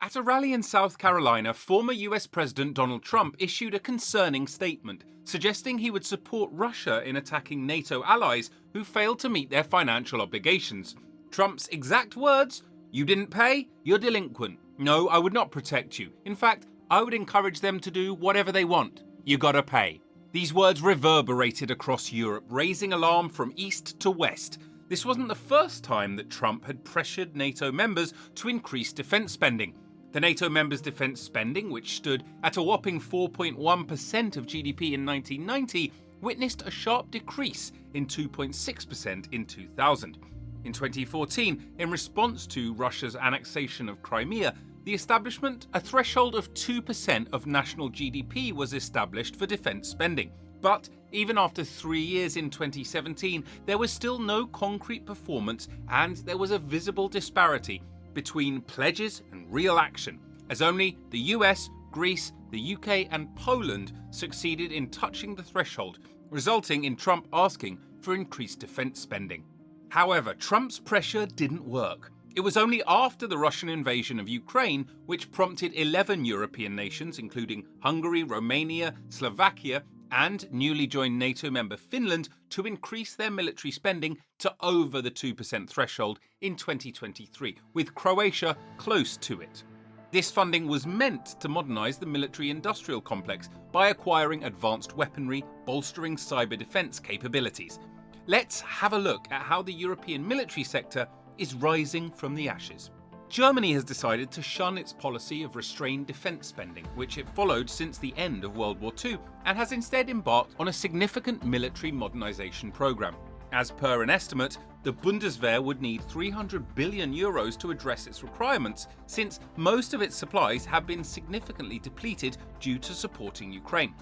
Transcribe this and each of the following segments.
At a rally in South Carolina, former US President Donald Trump issued a concerning statement, suggesting he would support Russia in attacking NATO allies who failed to meet their financial obligations. Trump's exact words: "You didn't pay? You're delinquent. No, I would not protect you. In fact, I would encourage them to do whatever they want. You gotta pay." These words reverberated across Europe, raising alarm from east to west. This wasn't the first time that Trump had pressured NATO members to increase defense spending. The NATO members' defense spending, which stood at a whopping 4.1% of GDP in 1990, witnessed a sharp decrease in 2.6% in 2000. In 2014, in response to Russia's annexation of Crimea, the establishment, a threshold of 2% of national GDP was established for defense spending. But even after 3 years in 2017, there was still no concrete performance, and there was a visible disparity between pledges and real action, as only the US, Greece, the UK and Poland succeeded in touching the threshold, resulting in Trump asking for increased defense spending. However, Trump's pressure didn't work. It was only after the Russian invasion of Ukraine which prompted 11 European nations, including Hungary, Romania, Slovakia, and newly joined NATO member Finland, to increase their military spending to over the 2% threshold in 2023, with Croatia close to it. This funding was meant to modernise the military-industrial complex by acquiring advanced weaponry, bolstering cyber defence capabilities. Let's have a look at how the European military sector is rising from the ashes. Germany has decided to shun its policy of restrained defence spending, which it followed since the end of World War II, and has instead embarked on a significant military modernisation programme. As per an estimate, the Bundeswehr would need €300 billion to address its requirements, since most of its supplies have been significantly depleted due to supporting Ukraine.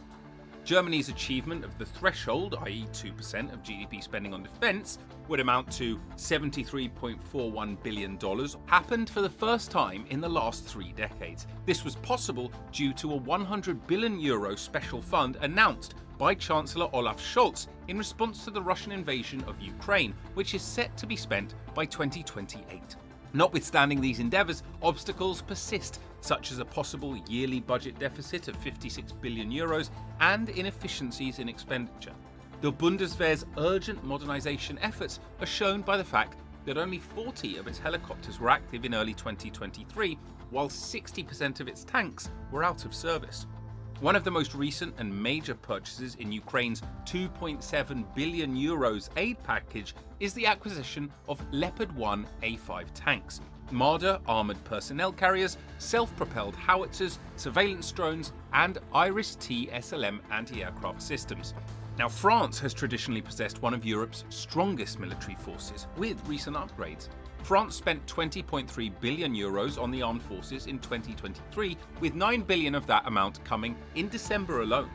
Germany's achievement of the threshold, i.e. 2% of GDP spending on defence, would amount to $73.41 billion, happened for the first time in the last 3 decades. This was possible due to a €100 billion special fund announced by Chancellor Olaf Scholz in response to the Russian invasion of Ukraine, which is set to be spent by 2028. Notwithstanding these endeavours, obstacles persist, such as a possible yearly budget deficit of €56 billion and inefficiencies in expenditure. The Bundeswehr's urgent modernisation efforts are shown by the fact that only 40 of its helicopters were active in early 2023, while 60% of its tanks were out of service. One of the most recent and major purchases in Ukraine's €2.7 billion aid package is the acquisition of Leopard 1 A5 tanks, Marder armoured personnel carriers, self-propelled howitzers, surveillance drones, and Iris-T SLM anti-aircraft systems. Now, France has traditionally possessed one of Europe's strongest military forces, with recent upgrades. France spent €20.3 billion on the armed forces in 2023, with $9 billion of that amount coming in December alone.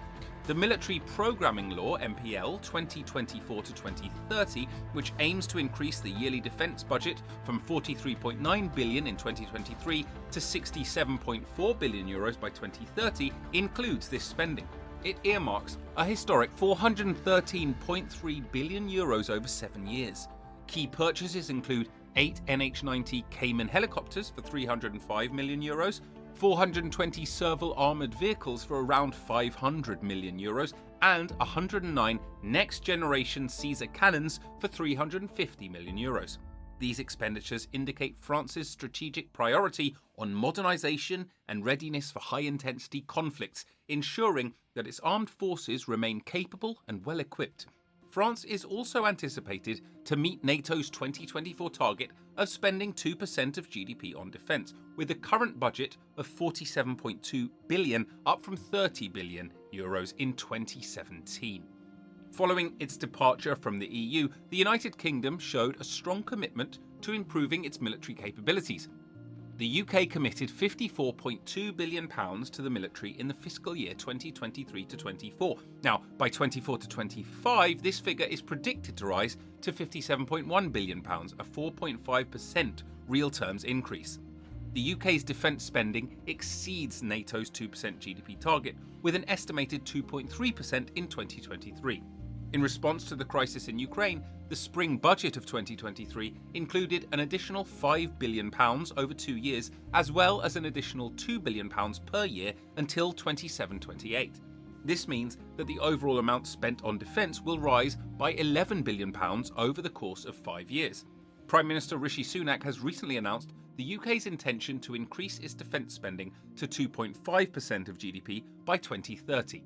The Military Programming Law (MPL) 2024 to 2030, which aims to increase the yearly defence budget from €43.9 billion in 2023 to €67.4 billion by 2030, includes this spending. It earmarks a historic €413.3 billion over 7 years. Key purchases include 8 NH-90 Cayman helicopters for €305 million, 420 Serval armoured vehicles for around €500 million, and 109 next-generation Caesar cannons for €350 million. These expenditures indicate France's strategic priority on modernisation and readiness for high-intensity conflicts, ensuring that its armed forces remain capable and well-equipped. France is also anticipated to meet NATO's 2024 target of spending 2% of GDP on defence, with a current budget of €47.2 billion, up from €30 billion in 2017. Following its departure from the EU, the United Kingdom showed a strong commitment to improving its military capabilities. The UK committed £54.2 billion to the military in the fiscal year 2023 to 24. Now, by 24 to 25, this figure is predicted to rise to £57.1 billion, a 4.5% real terms increase. The UK's defence spending exceeds NATO's 2% GDP target, with an estimated 2.3% in 2023. In response to the crisis in Ukraine, the spring budget of 2023 included an additional £5 billion over 2 years, as well as an additional £2 billion per year until 27-28. This means that the overall amount spent on defence will rise by £11 billion over the course of 5 years. Prime Minister Rishi Sunak has recently announced the UK's intention to increase its defence spending to 2.5% of GDP by 2030.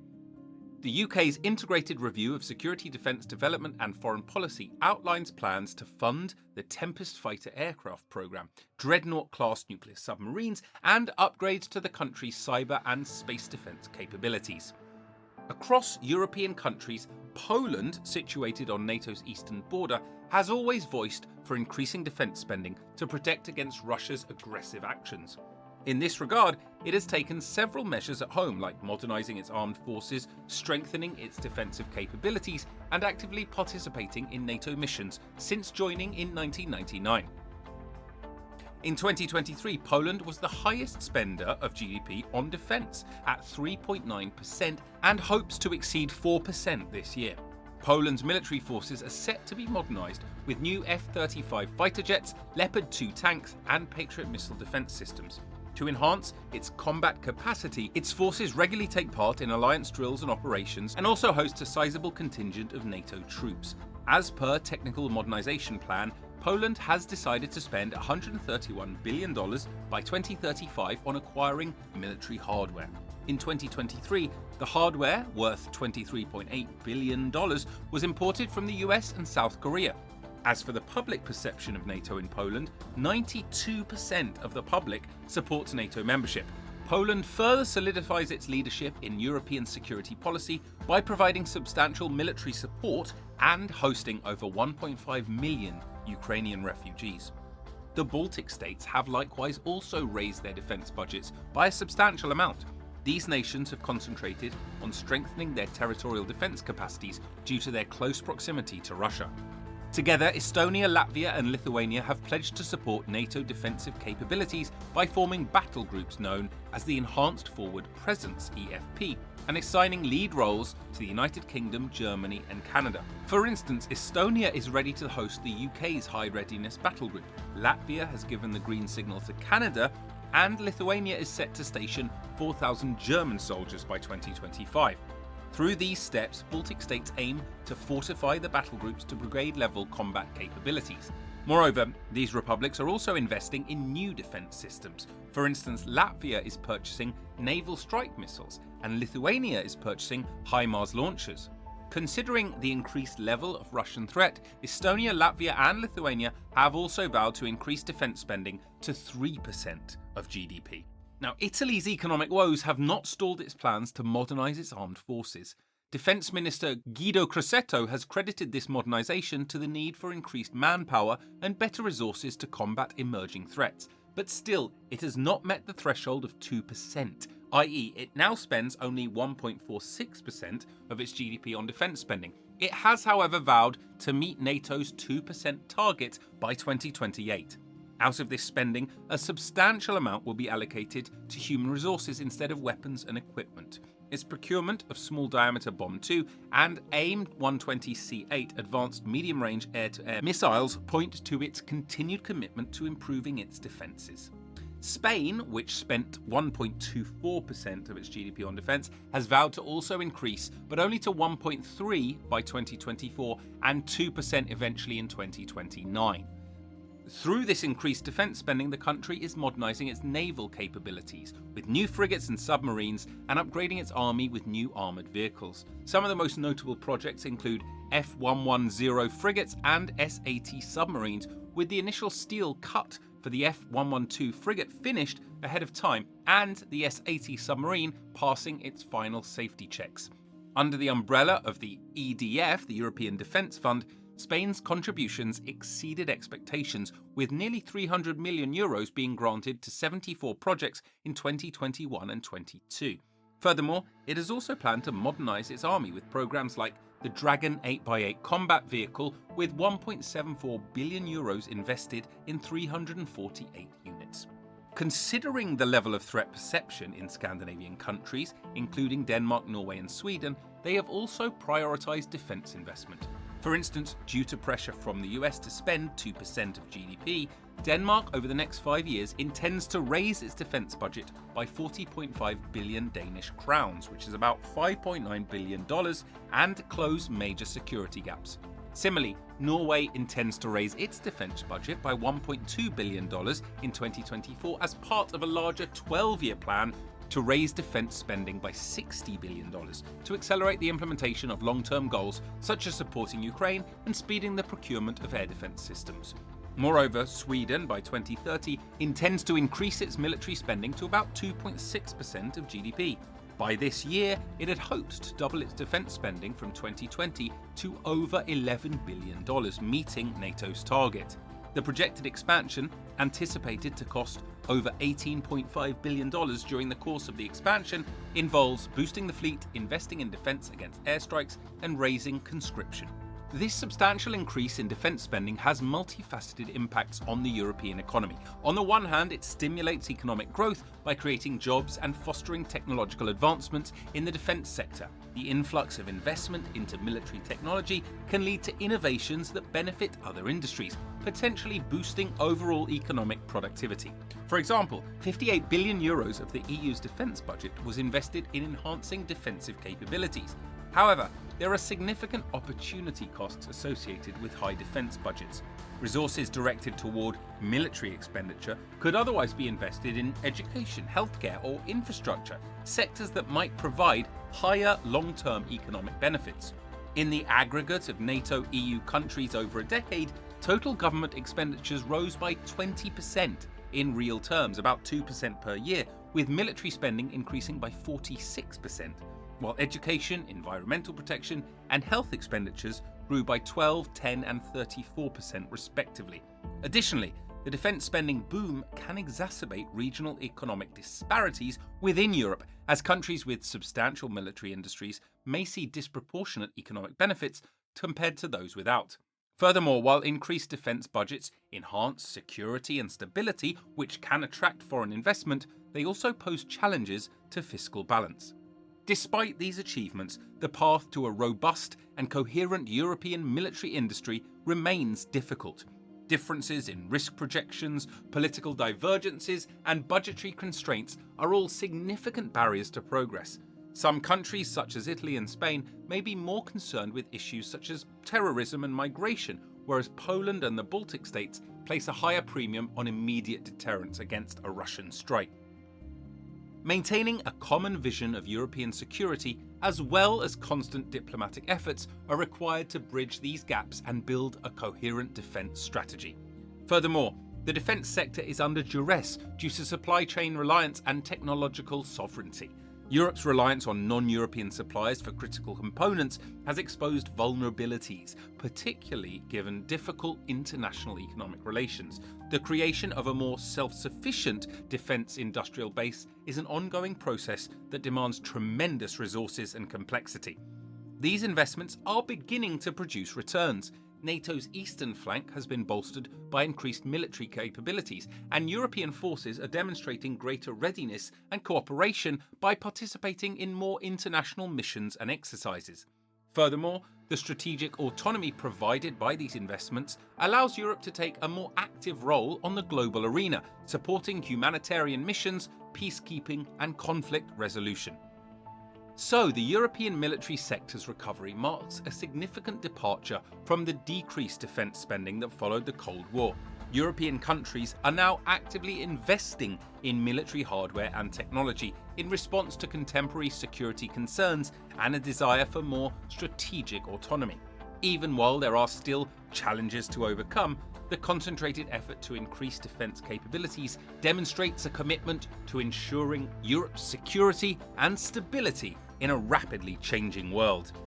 The UK's Integrated Review of Security, Defence, Development and Foreign Policy outlines plans to fund the Tempest fighter aircraft programme, Dreadnought-class nuclear submarines, and upgrades to the country's cyber and space defence capabilities. Across European countries, Poland, situated on NATO's eastern border, has always voiced for increasing defence spending to protect against Russia's aggressive actions. In this regard, it has taken several measures at home, like modernising its armed forces, strengthening its defensive capabilities, and actively participating in NATO missions since joining in 1999. In 2023, Poland was the highest spender of GDP on defence at 3.9% and hopes to exceed 4% this year. Poland's military forces are set to be modernised with new F-35 fighter jets, Leopard 2 tanks and Patriot missile defence systems. To enhance its combat capacity, its forces regularly take part in alliance drills and operations and also host a sizable contingent of NATO troops. As per Technical Modernisation Plan, Poland has decided to spend $131 billion by 2035 on acquiring military hardware. In 2023, the hardware, worth $23.8 billion, was imported from the US and South Korea. As for the public perception of NATO in Poland, 92% of the public supports NATO membership. Poland further solidifies its leadership in European security policy by providing substantial military support and hosting over 1.5 million Ukrainian refugees. The Baltic States have likewise also raised their defence budgets by a substantial amount. These nations have concentrated on strengthening their territorial defence capacities due to their close proximity to Russia. Together, Estonia, Latvia and Lithuania have pledged to support NATO defensive capabilities by forming battle groups known as the Enhanced Forward Presence (EFP) and assigning lead roles to the United Kingdom, Germany and Canada. For instance, Estonia is ready to host the UK's High Readiness Battle Group, Latvia has given the green signal to Canada, and Lithuania is set to station 4,000 German soldiers by 2025. Through these steps, Baltic states aim to fortify the battle groups to brigade-level combat capabilities. Moreover, these republics are also investing in new defence systems. For instance, Latvia is purchasing naval strike missiles, and Lithuania is purchasing HIMARS launchers. Considering the increased level of Russian threat, Estonia, Latvia and Lithuania have also vowed to increase defence spending to 3% of GDP. Now, Italy's economic woes have not stalled its plans to modernise its armed forces. Defence Minister Guido Crosetto has credited this modernisation to the need for increased manpower and better resources to combat emerging threats. But still, it has not met the threshold of 2%, i.e. it now spends only 1.46% of its GDP on defence spending. It has, however, vowed to meet NATO's 2% target by 2028. Out of this spending, a substantial amount will be allocated to human resources instead of weapons and equipment. Its procurement of small-diameter Bomb 2 and AIM-120C8 advanced medium-range air-to-air missiles point to its continued commitment to improving its defences. Spain, which spent 1.24% of its GDP on defence, has vowed to also increase, but only to 1.3% by 2024 and 2% eventually in 2029. Through this increased defence spending, the country is modernising its naval capabilities with new frigates and submarines and upgrading its army with new armoured vehicles. Some of the most notable projects include F-110 frigates and S-80 submarines, with the initial steel cut for the F-112 frigate finished ahead of time and the S-80 submarine passing its final safety checks. Under the umbrella of the EDF, the European Defence Fund, Spain's contributions exceeded expectations, with nearly €300 million being granted to 74 projects in 2021 and 22. Furthermore, it has also planned to modernise its army with programmes like the Dragon 8x8 combat vehicle, with €1.74 billion invested in 348 units. Considering the level of threat perception in Scandinavian countries, including Denmark, Norway and Sweden, they have also prioritised defence investment. For instance, due to pressure from the US to spend 2% of GDP, Denmark over the next 5 years intends to raise its defence budget by 40.5 billion Danish crowns, which is about $5.9 billion, and close major security gaps. Similarly, Norway intends to raise its defence budget by $1.2 billion in 2024 as part of a larger 12-year plan to raise defence spending by $60 billion to accelerate the implementation of long-term goals such as supporting Ukraine and speeding the procurement of air defence systems. Moreover, Sweden by 2030 intends to increase its military spending to about 2.6% of GDP. By this year, it had hoped to double its defence spending from 2020 to over $11 billion, meeting NATO's target. The projected expansion, anticipated to cost over $18.5 billion during the course of the expansion, involves boosting the fleet, investing in defence against airstrikes, and raising conscription. This substantial increase in defence spending has multifaceted impacts on the European economy. On the one hand, it stimulates economic growth by creating jobs and fostering technological advancements in the defence sector. The influx of investment into military technology can lead to innovations that benefit other industries, potentially boosting overall economic productivity. For example, 58 billion euros of the EU's defence budget was invested in enhancing defensive capabilities. However, there are significant opportunity costs associated with high defence budgets. Resources directed toward military expenditure could otherwise be invested in education, healthcare, or infrastructure, sectors that might provide higher long-term economic benefits. In the aggregate of NATO EU countries over a decade, total government expenditures rose by 20% in real terms, about 2% per year, with military spending increasing by 46%. While education, environmental protection, and health expenditures grew by 12%, 10%, and 34% respectively. Additionally, the defence spending boom can exacerbate regional economic disparities within Europe, as countries with substantial military industries may see disproportionate economic benefits compared to those without. Furthermore, while increased defence budgets enhance security and stability, which can attract foreign investment, they also pose challenges to fiscal balance. Despite these achievements, the path to a robust and coherent European military industry remains difficult. Differences in risk projections, political divergences, and budgetary constraints are all significant barriers to progress. Some countries, such as Italy and Spain, may be more concerned with issues such as terrorism and migration, whereas Poland and the Baltic States place a higher premium on immediate deterrence against a Russian strike. Maintaining a common vision of European security, as well as constant diplomatic efforts, are required to bridge these gaps and build a coherent defence strategy. Furthermore, the defence sector is under duress due to supply chain reliance and technological sovereignty. Europe's reliance on non-European suppliers for critical components has exposed vulnerabilities, particularly given difficult international economic relations. The creation of a more self-sufficient defence industrial base is an ongoing process that demands tremendous resources and complexity. These investments are beginning to produce returns. NATO's eastern flank has been bolstered by increased military capabilities, and European forces are demonstrating greater readiness and cooperation by participating in more international missions and exercises. Furthermore, the strategic autonomy provided by these investments allows Europe to take a more active role on the global arena, supporting humanitarian missions, peacekeeping, and conflict resolution. So, the European military sector's recovery marks a significant departure from the decreased defence spending that followed the Cold War. European countries are now actively investing in military hardware and technology in response to contemporary security concerns and a desire for more strategic autonomy. Even while there are still challenges to overcome, the concentrated effort to increase defence capabilities demonstrates a commitment to ensuring Europe's security and stability in a rapidly changing world.